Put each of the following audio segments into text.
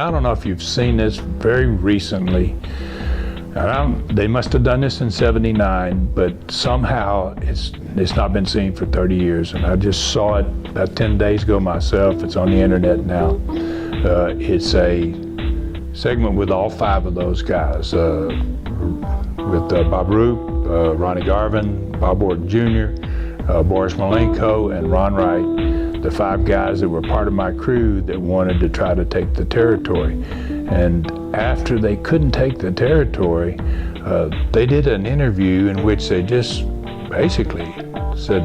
I don't know if you've seen this very recently. They must have done this in '79, but somehow it's not been seen for 30 years. And I just saw it about 10 days ago myself. It's on the internet now. It's a segment with all 5 of those guys, with Bob Roop, Ronnie Garvin, Bob Orton Jr., Boris Malenko, and Ron Wright, the 5 guys that were part of my crew that wanted to try to take the territory. And after they couldn't take the territory, they did an interview in which they just basically said,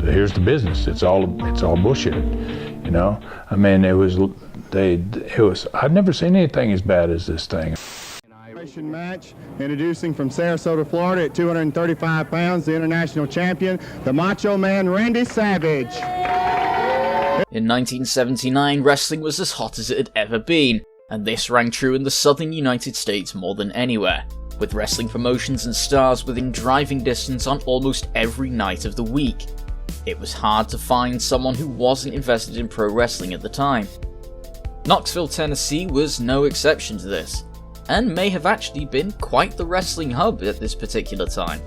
here's the business. It's all bullshit, you know? I mean, I've never seen anything as bad as this thing. Match, introducing from Sarasota, Florida at 235 pounds, the international champion, the Macho Man Randy Savage. In 1979, wrestling was as hot as it had ever been, and this rang true in the southern United States more than anywhere, with wrestling promotions and stars within driving distance on almost every night of the week. It was hard to find someone who wasn't invested in pro wrestling at the time. Knoxville, Tennessee was no exception to this, and may have actually been quite the wrestling hub at this particular time.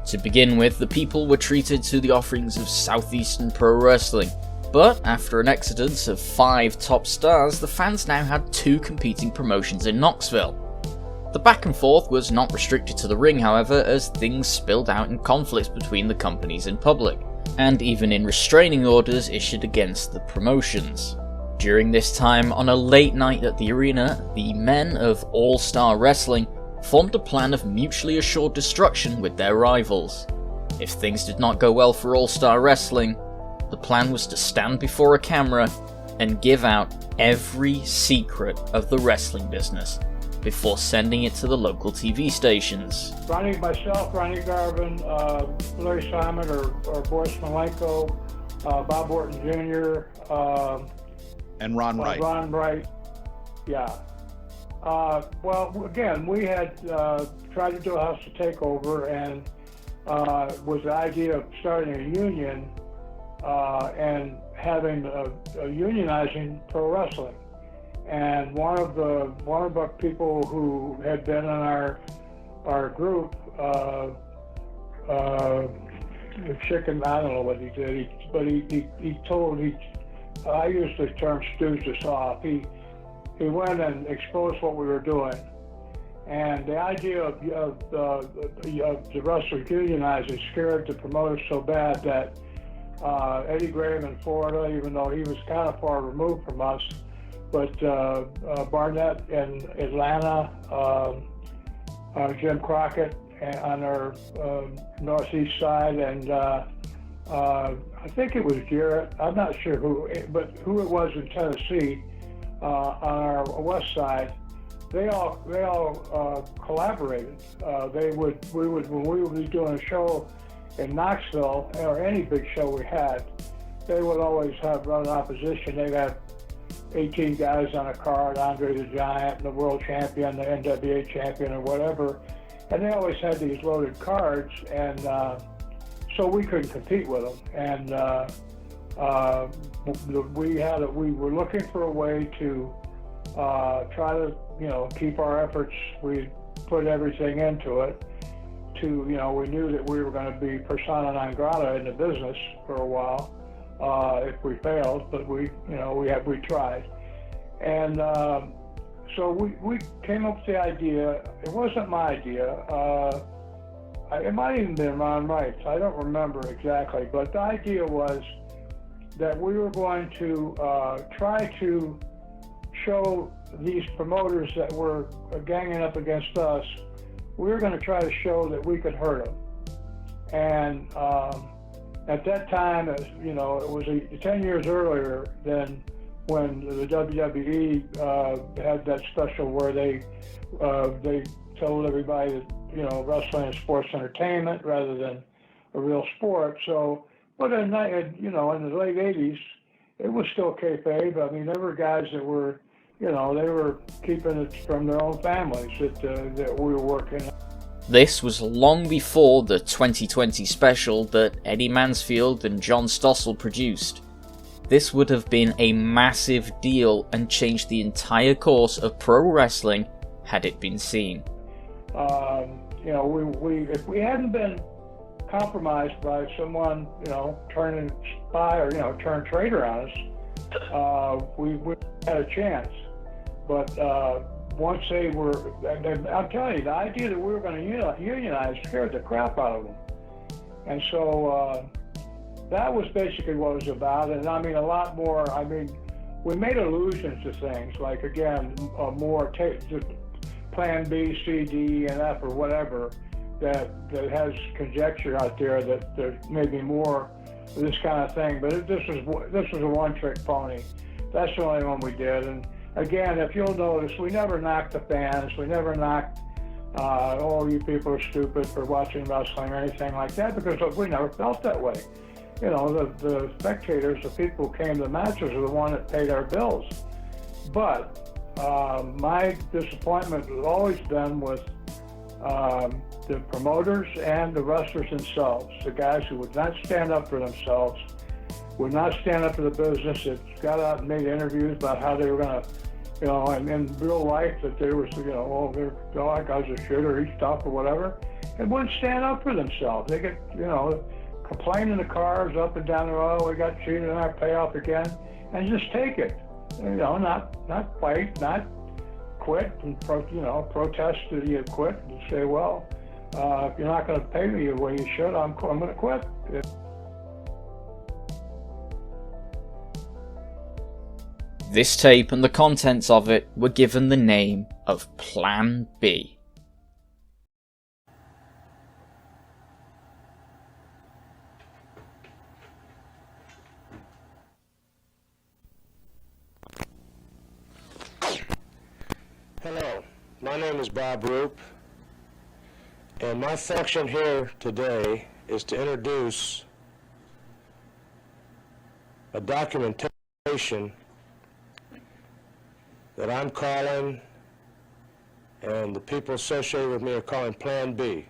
To begin with, the people were treated to the offerings of Southeastern Pro Wrestling, but after an exodus of 5 top stars, the fans now had 2 competing promotions in Knoxville. The back and forth was not restricted to the ring, however, as things spilled out in conflicts between the companies in public, and even in restraining orders issued against the promotions. During this time, on a late night at the arena, the men of All Star Wrestling formed a plan of mutually assured destruction with their rivals. If things did not go well for All Star Wrestling, the plan was to stand before a camera and give out every secret of the wrestling business before sending it to the local TV stations. Myself, Ronnie Garvin, Larry Simon or Boris Malenko, Bob Orton Jr., and Ron Wright. Ron Wright, yeah. Well, again, we had tried to do a hostile takeover, and was the idea of starting a union and having a unionizing pro wrestling. And one of the people who had been in our group, the chicken, I don't know what he did, but I use the term stooged us off. He went and exposed what we were doing. And the idea of the wrestlers unionizing scared the promoters so bad that Eddie Graham in Florida, even though he was kind of far removed from us, but Barnett in Atlanta, Jim Crockett on our northeast side, and I think it was Jarrett. I'm not sure who it was in Tennessee on our west side. They all collaborated. When we would be doing a show in Knoxville or any big show we had, they would always run an opposition. They'd have 18 guys on a card, Andre the Giant, the world champion, the NWA champion, or whatever, and they always had these loaded cards, and so we couldn't compete with them. And we were looking for a way to try to, keep our efforts. We put everything into it. We knew that we were going to be persona non grata in the business for a while if we failed, but we tried. And so we came up with the idea. It wasn't my idea. It might even been Ron Wright's. I don't remember exactly, but the idea was that we were going to try to show these promoters that were ganging up against us, we were going to try to show that we could hurt them. And at that time, it was 10 years earlier than when the WWE had that special where they told everybody that wrestling is sports entertainment rather than a real sport. So, but in the late '80s, it was still kayfabe. I mean, there were guys that were, they were keeping it from their own families that we were working. This was long before the 2020 special that Eddie Mansfield and John Stossel produced. this would have been a massive deal and changed the entire course of pro wrestling had it been seen. You know, if we hadn't been compromised by someone, you know, turning spy or, you know, turn traitor on us, we had a chance. But once they were, I'm telling you, the idea that we were going to unionize scared the crap out of them. And so that was basically what it was about. And I mean, a lot more, I mean, we made allusions to things like, again, more plan B, C, D, and F or whatever that has conjecture out there that there may be more of this kind of thing. But this was a one-trick pony. That's the only one we did. And again, if you'll notice, we never knocked the fans. We never knocked, oh, you people are stupid for watching wrestling or anything like that, because we never felt that way. You know, the spectators, the people who came to the matches are the one that paid our bills. But my disappointment has always been with the promoters and the wrestlers themselves, the guys who would not stand up for themselves, would not stand up for the business, that got out and made interviews about how they were going to, you know, and in real life that they were, you know, oh, that guy's a shitter, he's tough or whatever, and wouldn't stand up for themselves. They get, you know, complain in the cars up and down the road, we got cheated on our payoff again, and just take it. You know, not fight, not quit, and protest that you quit and say, well, if you're not going to pay me the way you should, I'm going to quit. This tape and the contents of it were given the name of Plan B. Hello, my name is Bob Roop, and my function here today is to introduce a documentation that I'm calling, and the people associated with me are calling Plan B.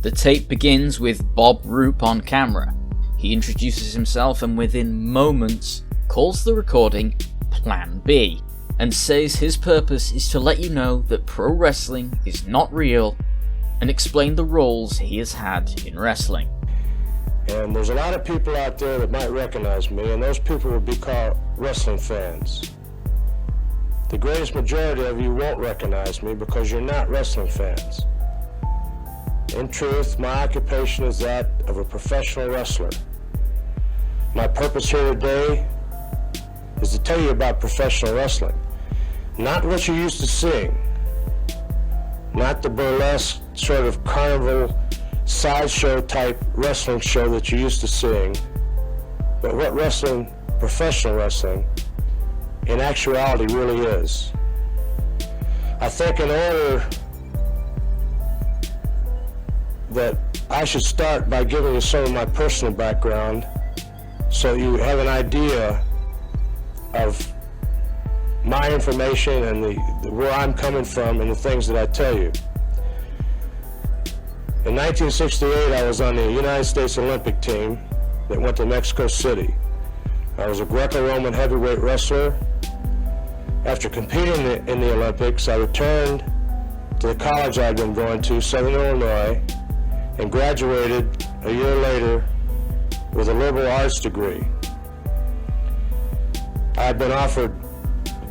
The tape begins with Bob Roop on camera. He introduces himself and within moments calls the recording Plan B, and says his purpose is to let you know that pro wrestling is not real and explain the roles he has had in wrestling. And there's a lot of people out there that might recognize me, and those people would be called wrestling fans. The greatest majority of you won't recognize me because you're not wrestling fans. In truth, my occupation is that of a professional wrestler. My purpose here today is to tell you about professional wrestling. Not what you're used to seeing. Not the burlesque sort of carnival sideshow type wrestling show that you're used to seeing, but what wrestling, professional wrestling, in actuality really is. I think in order that I should start by giving you some of my personal background so you have an idea of my information and where I'm coming from and the things that I tell you. In 1968, I was on the United States Olympic team that went to Mexico City. I was a Greco-Roman heavyweight wrestler. After competing in the Olympics, I returned to the college I'd been going to, Southern Illinois, and graduated a year later with a liberal arts degree. I'd been offered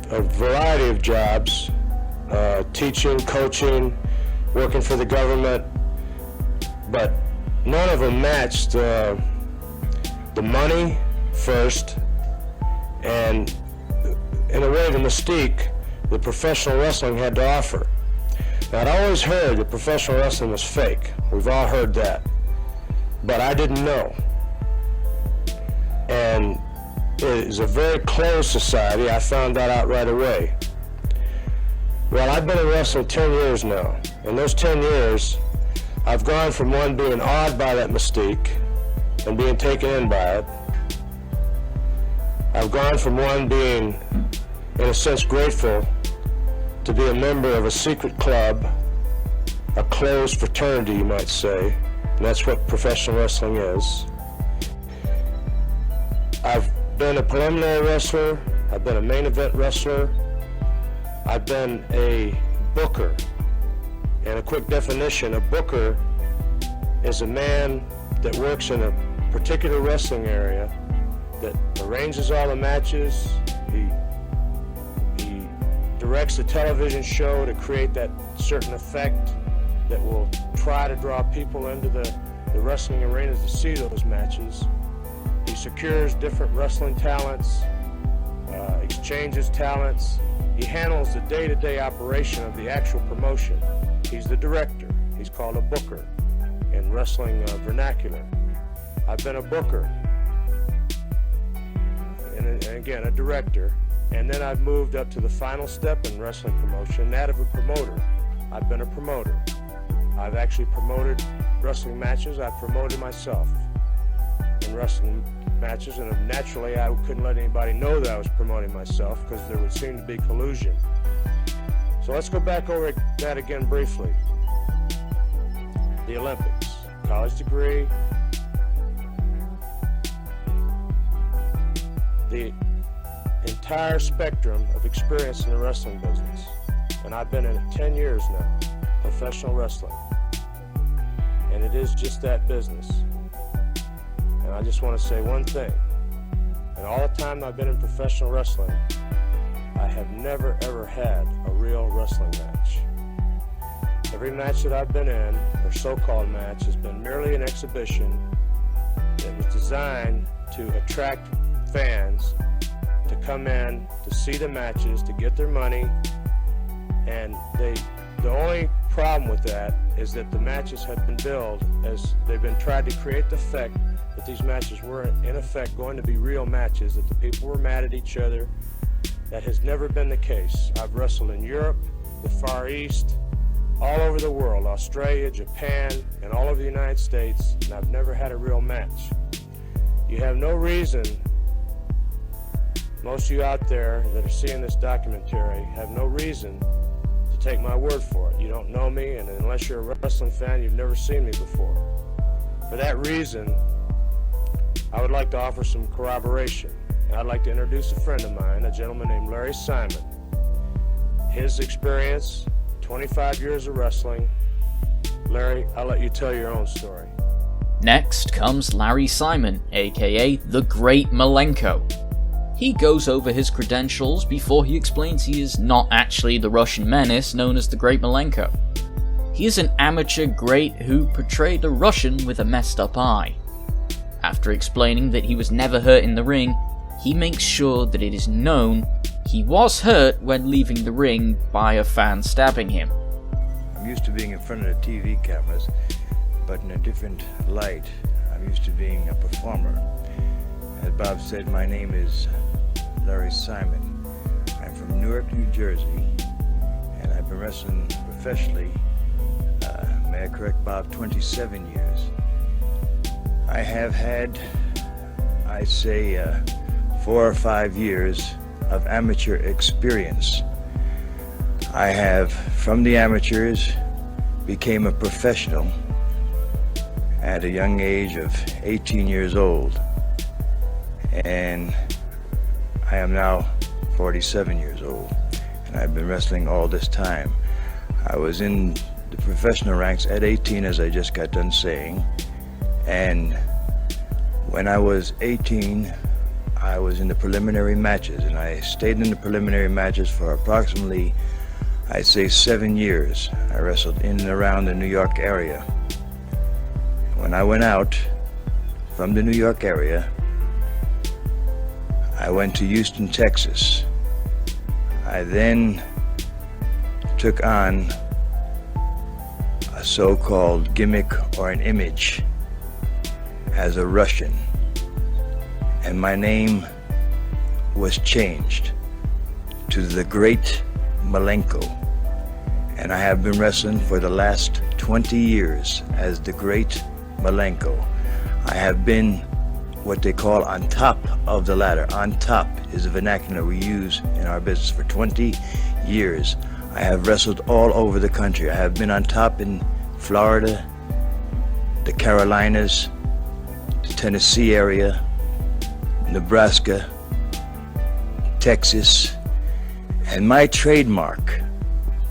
a variety of jobs, teaching, coaching, working for the government, but none of them matched the money first, and in a way the mystique that professional wrestling had to offer. Now, I'd always heard that professional wrestling was fake. We've all heard that. But I didn't know. And it is a very closed society. I found that out right away. Well, I've been in wrestling 10 years now. In those 10 years, I've gone from one being awed by that mystique and being taken in by it. I've gone from one being, in a sense, grateful to be a member of a secret club, a closed fraternity, you might say, and that's what professional wrestling is. I've been a preliminary wrestler. I've been a main event wrestler. I've been a booker. And a quick definition, a booker is a man that works in a particular wrestling area, that arranges all the matches. He directs the television show to create that certain effect that will try to draw people into the wrestling arenas to see those matches. He secures different wrestling talents, exchanges talents. He handles the day-to-day operation of the actual promotion. He's the director. He's called a booker in wrestling vernacular. I've been a booker, and again, a director. And then I've moved up to the final step in wrestling promotion, that of a promoter. I've been a promoter. I've actually promoted wrestling matches. I've promoted myself in wrestling matches, and naturally I couldn't let anybody know that I was promoting myself because there would seem to be collusion. So let's go back over that again briefly. The Olympics, college degree, the entire spectrum of experience in the wrestling business. And I've been in it 10 years now, professional wrestling. And it is just that business. And I just want to say one thing. In all the time I've been in professional wrestling, I have never ever had a real wrestling match. Every match that I've been in, or so-called match, has been merely an exhibition that was designed to attract fans to come in to see the matches, to get their money, and the only problem with that is that the matches have been billed as they've been tried to create the effect that these matches were in effect going to be real matches, that the people were mad at each other. That has never been the case. I've wrestled in Europe, the Far East, all over the world, Australia, Japan, and all over the United States, and I've never had a real match. You have no reason, most of you out there that are seeing this documentary have no reason to take my word for it. You don't know me, and unless you're a wrestling fan, you've never seen me before. For that reason, I would like to offer some corroboration. And I'd like to introduce a friend of mine, a gentleman named Larry Simon. His experience, 25 years of wrestling. Larry, I'll let you tell your own story. Next comes Larry Simon, aka The Great Malenko. He goes over his credentials before he explains he is not actually the Russian menace known as the Great Malenko. He is an amateur great who portrayed a Russian with a messed up eye. After explaining that he was never hurt in the ring, he makes sure that it is known he was hurt when leaving the ring by a fan stabbing him. I'm used to being in front of the TV cameras, but in a different light. I'm used to being a performer. As Bob said, my name is Larry Simon. I'm from Newark, New Jersey, and I've been wrestling professionally, may I correct Bob, 27 years. I have had, I'd say, 4 or 5 years of amateur experience. I have, from the amateurs, became a professional at a young age of 18 years old. And I am now 47 years old, and I've been wrestling all this time. I was in the professional ranks at 18, as I just got done saying, and when I was 18, I was in the preliminary matches, and I stayed in the preliminary matches for approximately, I'd say, 7 years. I wrestled in and around the New York area. When I went out from the New York area, I went to Houston, Texas. I then took on a so-called gimmick or an image as a Russian, and my name was changed to the Great Malenko, and I have been wrestling for the last 20 years as the Great Malenko. I have been what they call on top of the ladder. On top is the vernacular we use in our business. For 20 years, I have wrestled all over the country. I have been on top in Florida, the Carolinas, the Tennessee area, Nebraska, Texas. And my trademark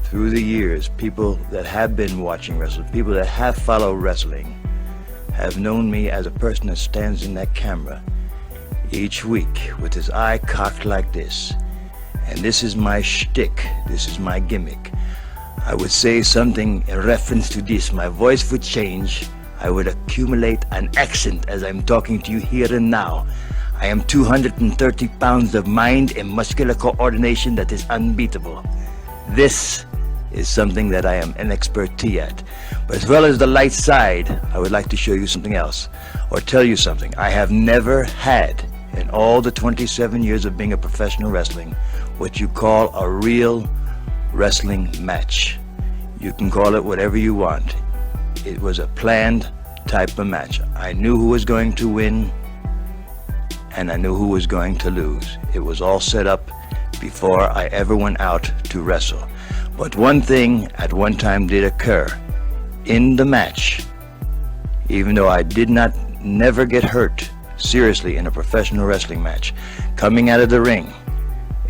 through the years, people that have been watching wrestling, people that have followed wrestling, have known me as a person that stands in that camera each week with his eye cocked like this. And this is my shtick, this is my gimmick. I would say something in reference to this. My voice would change. I would accumulate an accent as I'm talking to you here and now. I am 230 pounds of mind and muscular coordination that is unbeatable. This is something that I am an expertise at. But as well as the light side, I would like to show you something else, or tell you something. I have never had, in all the 27 years of being a professional wrestling, what you call a real wrestling match. You can call it whatever you want. It was a planned type of match. I knew who was going to win, and I knew who was going to lose. It was all set up before I ever went out to wrestle. But one thing at one time did occur. In the match, even though I did not never get hurt seriously in a professional wrestling match, coming out of the ring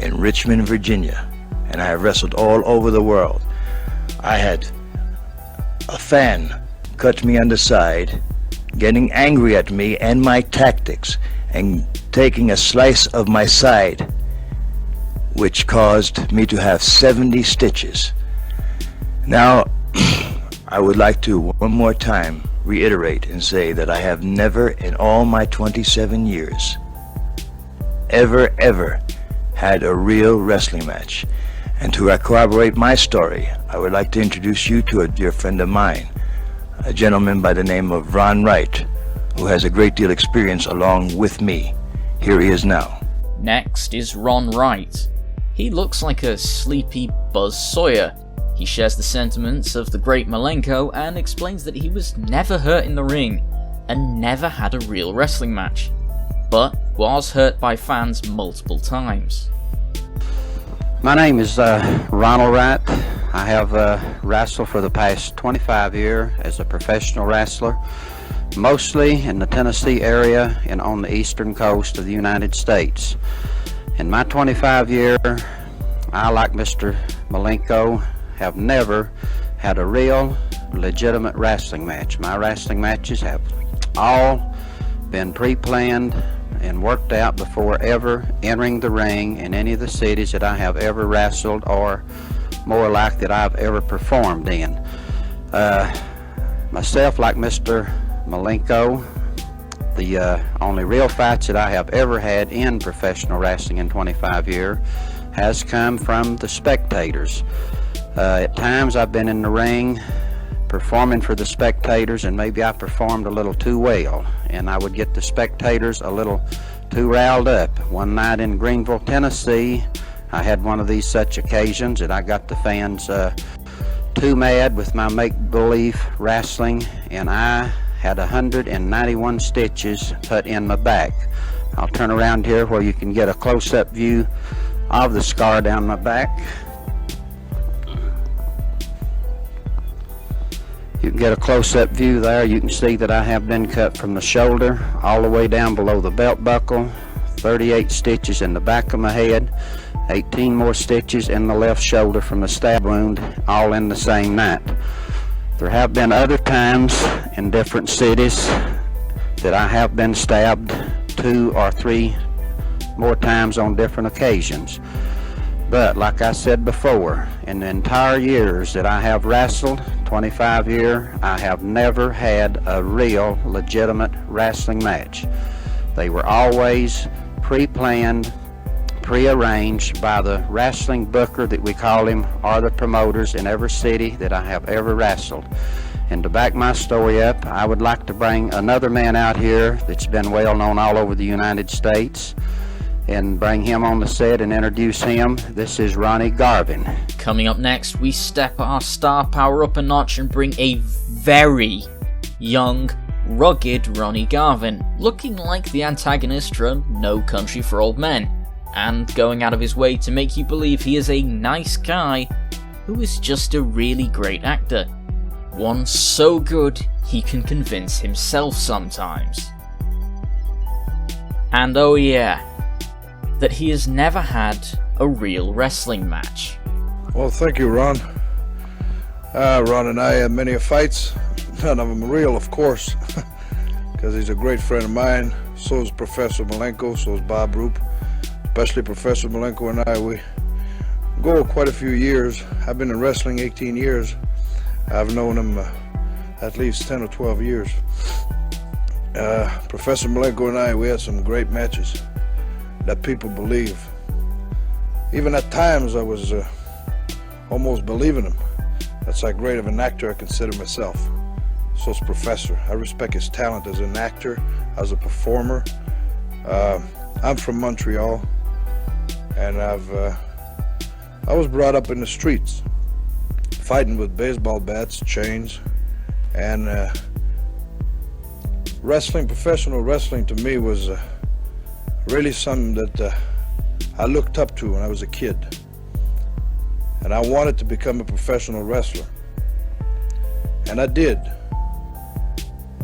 in Richmond, Virginia, and I have wrestled all over the world, I had a fan cut me on the side, getting angry at me and my tactics, and taking a slice of my side, which caused me to have 70 stitches. Now, I would like to one more time reiterate and say that I have never in all my 27 years ever had a real wrestling match. And to corroborate my story, I would like to introduce you to a dear friend of mine, a gentleman by the name of Ron Wright, who has a great deal of experience along with me. Here he is now. Next is Ron Wright. He looks like a sleepy Buzz Sawyer. He shares the sentiments of the great Malenko and explains that he was never hurt in the ring and never had a real wrestling match, but was hurt by fans multiple times. My name is Ronald Wright. I have wrestled for the past 25 years as a professional wrestler, mostly in the Tennessee area and on the eastern coast of the United States. In my 25 years, I, like Mr. Malenko, have never had a real, legitimate wrestling match. My wrestling matches have all been pre-planned and worked out before ever entering the ring in any of the cities that I have ever wrestled, or more like that I've ever performed in. Myself, like Mr. Malenko, the only real fights that I have ever had in professional wrestling in 25 years has come from the spectators. At times I've been in the ring performing for the spectators, and maybe I performed a little too well, and I would get the spectators a little too riled up. One night in Greenville, Tennessee, I had one of these such occasions that I got the fans too mad with my make-believe wrestling, and I had 191 stitches put in my back. I'll turn around here where you can get a close-up view of the scar down my back. You can get a close-up view there. You can see that I have been cut from the shoulder all the way down below the belt buckle, 38 stitches in the back of my head, 18 more stitches in the left shoulder from the stab wound, all in the same night. There have been other times in different cities that I have been stabbed 2 or 3 more times on different occasions. But like I said before, in the entire years that I have wrestled, 25 years, I have never had a real legitimate wrestling match. They were always pre-planned, pre-arranged by the wrestling booker that we call him, or the promoters in every city that I have ever wrestled. And to back my story up, I would like to bring another man out here that's been well known all over the United States, and bring him on the set and introduce him. This is Ronnie Garvin. Coming up next, we step our star power up a notch and bring a very young, rugged Ronnie Garvin, looking like the antagonist from No Country for Old Men, and going out of his way to make you believe he is a nice guy who is just a really great actor. One so good he can convince himself sometimes. And oh yeah, that he has never had a real wrestling match. Well, thank you, Ron. Ron and I had many fights. None of them real, of course, because he's a great friend of mine. So is Professor Malenko, so is Bob Roop. Especially Professor Malenko and I, we go quite a few years. I've been in wrestling 18 years. I've known him at least 10 or 12 years. Professor Malenko and I, we had some great matches that people believe. Even at times I was almost believing him. That's how great of an actor I consider myself. So it's Professor. I respect his talent as an actor, as a performer. I'm from Montreal, and I was brought up in the streets, fighting with baseball bats, chains, and wrestling, professional wrestling to me was really something that I looked up to when I was a kid. And I wanted to become a professional wrestler. And I did.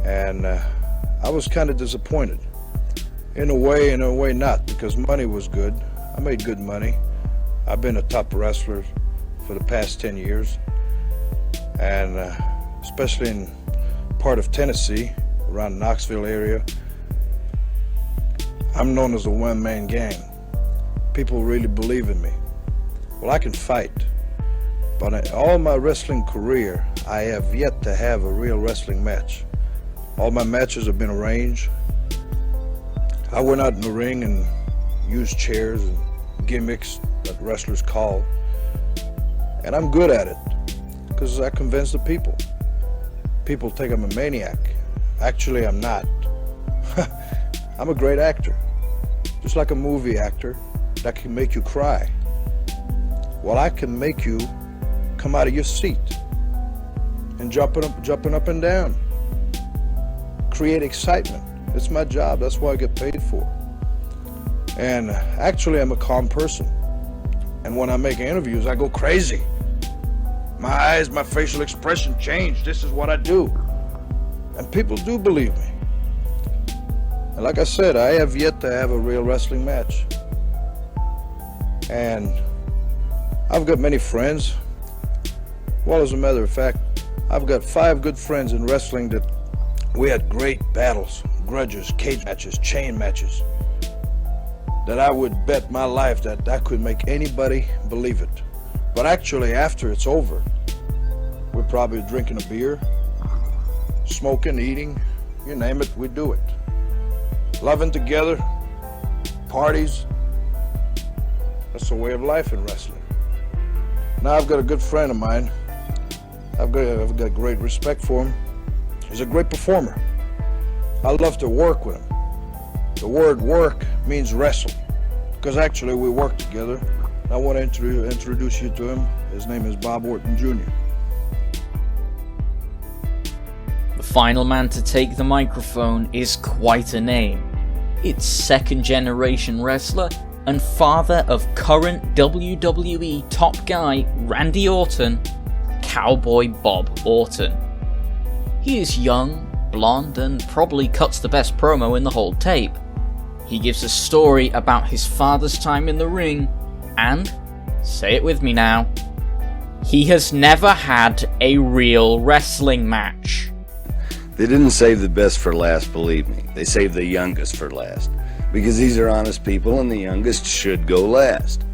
And I was kind of disappointed. In a way not, because money was good. I made good money. I've been a top wrestler for the past 10 years. And especially in part of Tennessee, around Knoxville area, I'm known as a one-man gang. People really believe in me. Well, I can fight, but in all my wrestling career, I have yet to have a real wrestling match. All my matches have been arranged. I went out in the ring and used chairs and gimmicks that wrestlers call. And I'm good at it, because I convince the people. People think I'm a maniac. Actually, I'm not. I'm a great actor. Just like a movie actor that can make you cry. Well, I can make you come out of your seat and jumping up and down. Create excitement. It's my job. That's what I get paid for. And actually, I'm a calm person. And when I make interviews, I go crazy. My eyes, my facial expression change. This is what I do. And people do believe me. And like I said, I have yet to have a real wrestling match. And I've got many friends. Well, as a matter of fact, I've got 5 good friends in wrestling that we had great battles, grudges, cage matches, chain matches, that I would bet my life that I could make anybody believe it. But actually, after it's over, we're probably drinking a beer, smoking, eating, you name it, we do it. Loving together, parties. That's the way of life in wrestling. Now I've got a good friend of mine. I've got great respect for him. He's a great performer. I love to work with him. The word work means wrestle, because actually we work together. I want to introduce you to him. His name is Bob Orton Jr. The final man to take the microphone is quite a name. It's second-generation wrestler and father of current WWE top guy Randy Orton, Cowboy Bob Orton. He is young, blonde, and probably cuts the best promo in the whole tape. He gives a story about his father's time in the ring, and, say it with me now, he has never had a real wrestling match. They didn't save the best for last, believe me. They saved the youngest for last. Because these are honest people and the youngest should go last.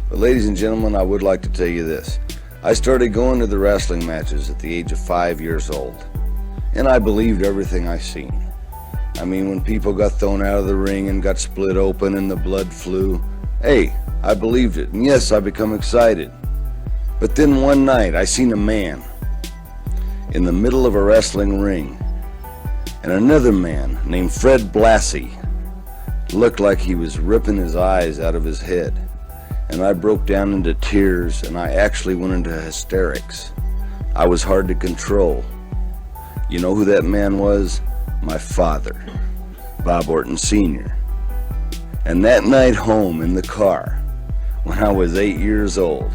But ladies and gentlemen, I would like to tell you this. I started going to the wrestling matches at the age of 5 years old. And I believed everything I seen. I mean, when people got thrown out of the ring and got split open and the blood flew, hey, I believed it. And yes, I become excited. But then one night, I seen a man in the middle of a wrestling ring. And another man named Fred Blassie looked like he was ripping his eyes out of his head. And I broke down into tears, and I actually went into hysterics. I was hard to control. You know who that man was? My father, Bob Orton Sr. And that night home in the car, when I was 8 years old,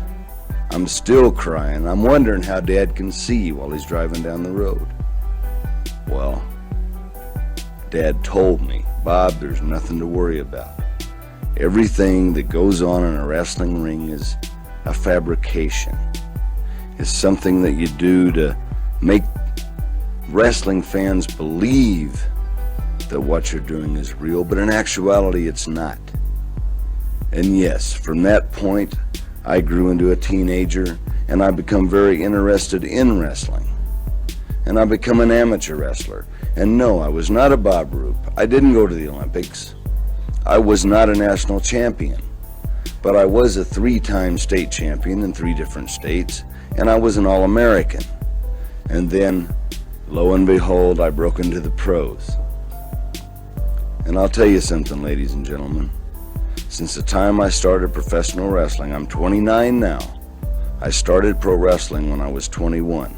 I'm still crying. I'm wondering how Dad can see while he's driving down the road. Well, Dad told me, Bob, there's nothing to worry about. Everything that goes on in a wrestling ring is a fabrication. It's something that you do to make wrestling fans believe that what you're doing is real, but in actuality it's not. And yes, from that point, I grew into a teenager and I become very interested in wrestling. And I become an amateur wrestler. And no, I was not a Bob Roop. I didn't go to the Olympics. I was not a national champion. But I was a 3-time state champion in 3 different states, and I was an All-American. And then, lo and behold, I broke into the pros. And I'll tell you something, ladies and gentlemen. Since the time I started professional wrestling, I'm 29 now. I started pro wrestling when I was 21.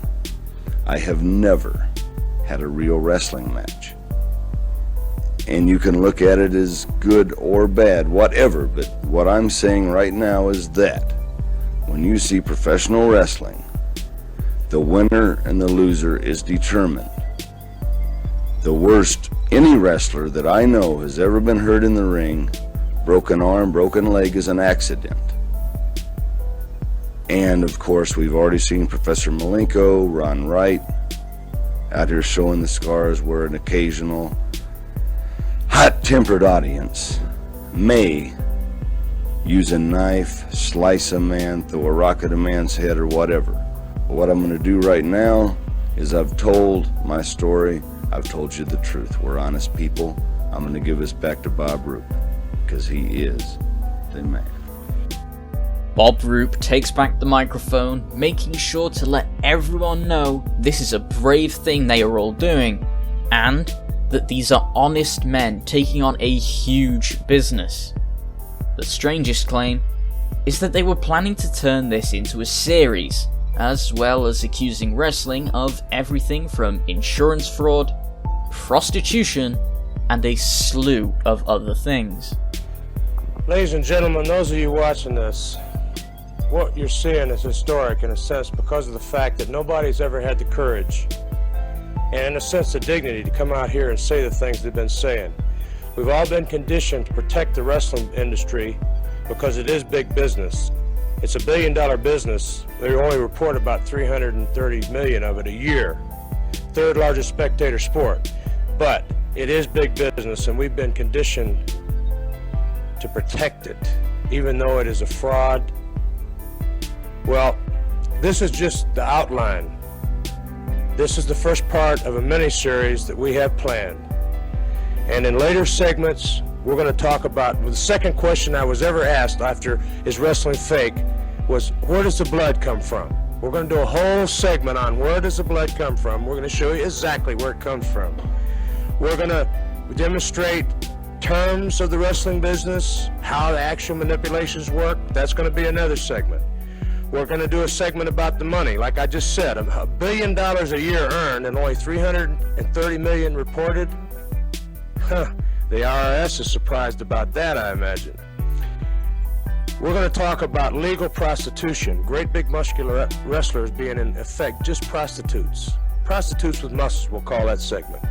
I have never had a real wrestling match. And you can look at it as good or bad, whatever, but what I'm saying right now is that when you see professional wrestling, the winner and the loser is determined. The worst any wrestler that I know has ever been hurt in the ring, broken arm, broken leg, is an accident. And of course, we've already seen Professor Malenko, Ron Wright, out here showing the scars where an occasional hot-tempered audience may use a knife, slice a man, throw a rock at a man's head, or whatever. But what I'm going to do right now is I've told my story. I've told you the truth. We're honest people. I'm going to give this back to Bob Roop, because he is the man. Bob Roop takes back the microphone, making sure to let everyone know this is a brave thing they are all doing, and that these are honest men taking on a huge business. The strangest claim is that they were planning to turn this into a series, as well as accusing wrestling of everything from insurance fraud, prostitution, and a slew of other things. Ladies and gentlemen, those of you watching this, what you're seeing is historic in a sense because of the fact that nobody's ever had the courage and in a sense the dignity to come out here and say the things they've been saying. We've all been conditioned to protect the wrestling industry because it is big business. It's $1 billion business. They only report about 330 million of it a year. 3rd largest spectator sport. But it is big business, and we've been conditioned to protect it, even though it is a fraud. Well, this is just the outline. This is the first part of a mini-series that we have planned. And in later segments, we're going to talk about, the second question I was ever asked after Is Wrestling Fake was, where does the blood come from? We're going to do a whole segment on where does the blood come from. We're going to show you exactly where it comes from. We're going to demonstrate terms of the wrestling business, how the actual manipulations work. That's going to be another segment. We're going to do a segment about the money. Like I just said, $1 billion a year earned and only 330 million reported. The IRS is surprised about that, I imagine. We're going to talk about legal prostitution. Great big muscular wrestlers being in effect just prostitutes. Prostitutes with muscles, we'll call that segment.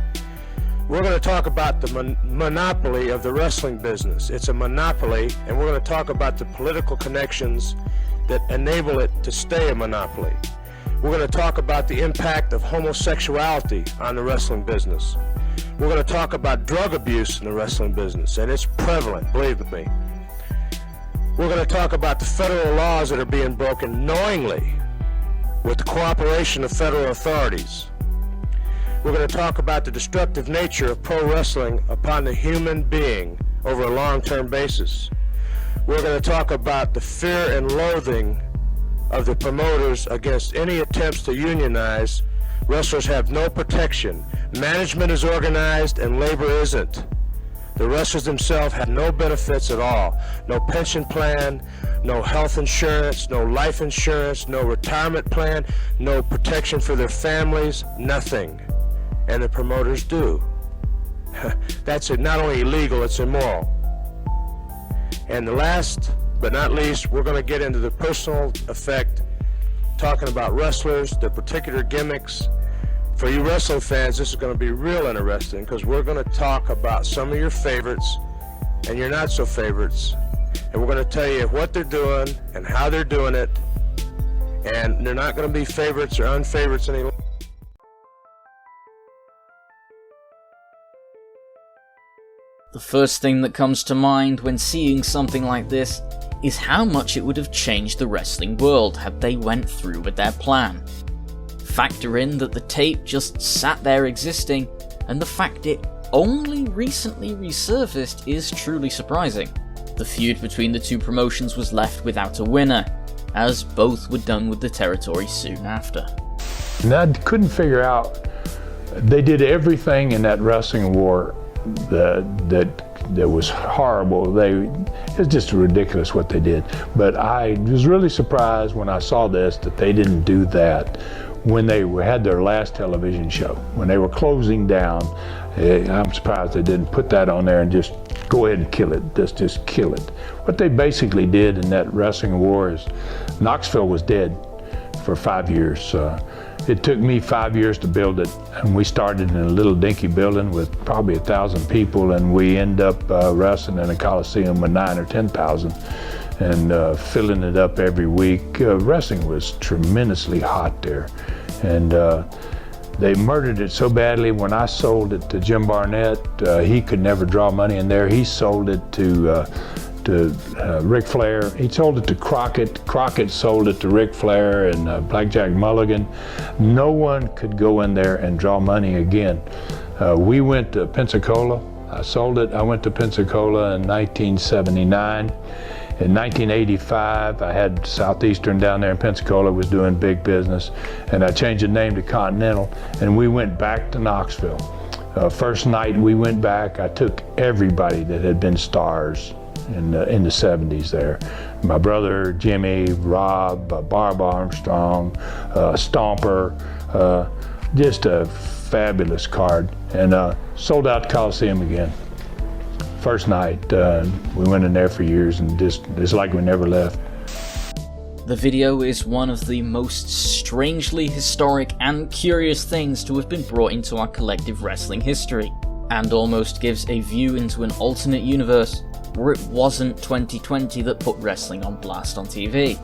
We're going to talk about the monopoly of the wrestling business. It's a monopoly, and we're going to talk about the political connections that enable it to stay a monopoly. We're going to talk about the impact of homosexuality on the wrestling business. We're going to talk about drug abuse in the wrestling business, and it's prevalent, believe me. We're going to talk about the federal laws that are being broken knowingly with the cooperation of federal authorities. We're going to talk about the destructive nature of pro wrestling upon the human being over a long-term basis. We're going to talk about the fear and loathing of the promoters against any attempts to unionize. Wrestlers have no protection. Management is organized and labor isn't. The wrestlers themselves have no benefits at all. No pension plan, no health insurance, no life insurance, no retirement plan, no protection for their families, nothing. And the promoters do. That's it. Not only illegal, it's immoral. And the last but not least, we're going to get into the personal effect, talking about wrestlers, their particular gimmicks. For you wrestling fans, this is going to be real interesting because we're going to talk about some of your favorites and your not so favorites. And we're going to tell you what they're doing and how they're doing it. And they're not going to be favorites or unfavorites any longer. The first thing that comes to mind when seeing something like this is how much it would have changed the wrestling world had they went through with their plan. Factor in that the tape just sat there existing, and the fact it only recently resurfaced is truly surprising. The feud between the two promotions was left without a winner, as both were done with the territory soon after. And I couldn't figure out, they did everything in that wrestling war that was horrible. It was just ridiculous what they did. But I was really surprised when I saw this that they didn't do that when they had their last television show. When they were closing down, I'm surprised they didn't put that on there and just go ahead and kill it, just kill it. What they basically did in that wrestling war is Knoxville was dead for 5 years. It took me 5 years to build it, and we started in a little dinky building with probably 1,000 people, and we end up wrestling in a coliseum with 9,000 or 10,000 and filling it up every week. Wrestling was tremendously hot there, and they murdered it so badly. When I sold it to Jim Barnett, he could never draw money in there. He sold it to Ric Flair. He sold it to Crockett. Crockett sold it to Ric Flair and Blackjack Mulligan. No one could go in there and draw money again. We went to Pensacola. I sold it. I went to Pensacola in 1979. In 1985, I had Southeastern down there in Pensacola, was doing big business, and I changed the name to Continental, and we went back to Knoxville. First night we went back, I took everybody that had been stars in the 70s there. My brother, Jimmy, Rob, Barb Armstrong, Stomper, just a fabulous card, and sold out the Coliseum again. First night, we went in there for years, and it's like we never left. The video is one of the most strangely historic and curious things to have been brought into our collective wrestling history, and almost gives a view into an alternate universe where it wasn't 2020 that put wrestling on blast on TV,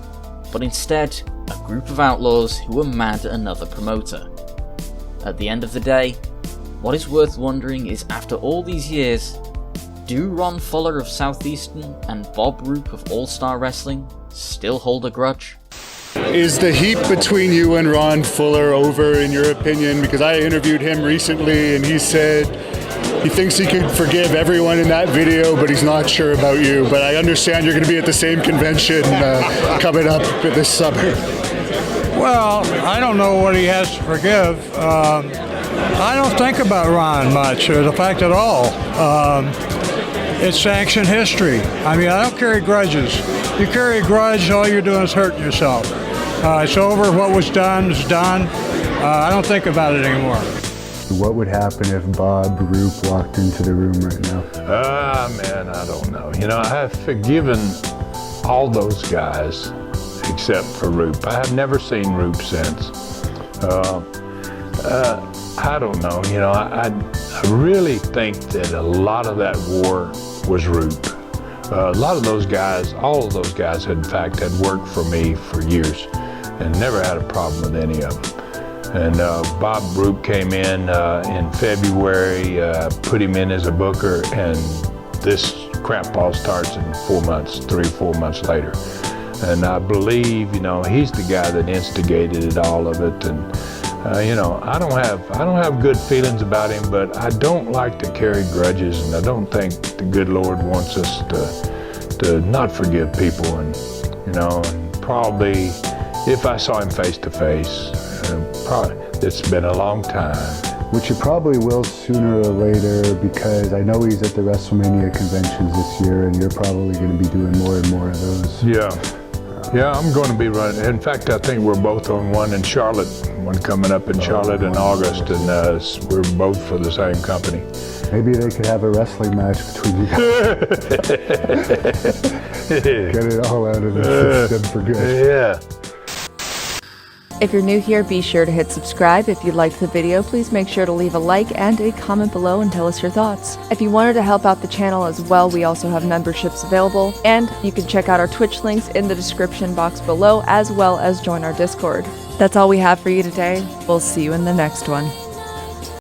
but instead a group of outlaws who were mad at another promoter. At the end of the day, what is worth wondering is, after all these years, do Ron Fuller of Southeastern and Bob Roop of All Star Wrestling still hold a grudge? Is the heat between you and Ron Fuller over, in your opinion? Because I interviewed him recently and he said he thinks he could forgive everyone in that video, but he's not sure about you. But I understand you're going to be at the same convention coming up this summer. Well, I don't know what he has to forgive. I don't think about Ron much, or the fact at all. It's ancient history. I mean, I don't carry grudges. You carry a grudge, all you're doing is hurting yourself. It's over. What was done is done. I don't think about it anymore. What would happen if Bob Roop walked into the room right now? Man, I don't know. You know, I have forgiven all those guys except for Roop. I have never seen Roop since. I don't know. You know, I really think that a lot of that war was Roop. A lot of those guys, all of those guys, in fact, had worked for me for years and never had a problem with any of them. And Bob Roop came in February, put him in as a booker, and this crap ball starts in 4 months, 3 or 4 months later. And I believe, you know, he's the guy that instigated all of it. And you know, I don't have good feelings about him, but I don't like to carry grudges, and I don't think the good Lord wants us to not forgive people. And you know, and probably if I saw him face to face, probably it's been a long time. Which you probably will sooner or later, because I know he's at the WrestleMania conventions this year, and you're probably going to be doing more and more of those. Yeah, I'm going to be running. In fact, I think we're both on one in Charlotte, one coming up in Charlotte in August, and we're both for the same company. Maybe they could have a wrestling match between you guys. Get it all out of the system for good. Yeah. If you're new here, be sure to hit subscribe. If you liked the video, please make sure to leave a like and a comment below and tell us your thoughts. If you wanted to help out the channel as well, we also have memberships available, and you can check out our Twitch links in the description box below, as well as join our Discord. That's all we have for you today. We'll see you in the next one.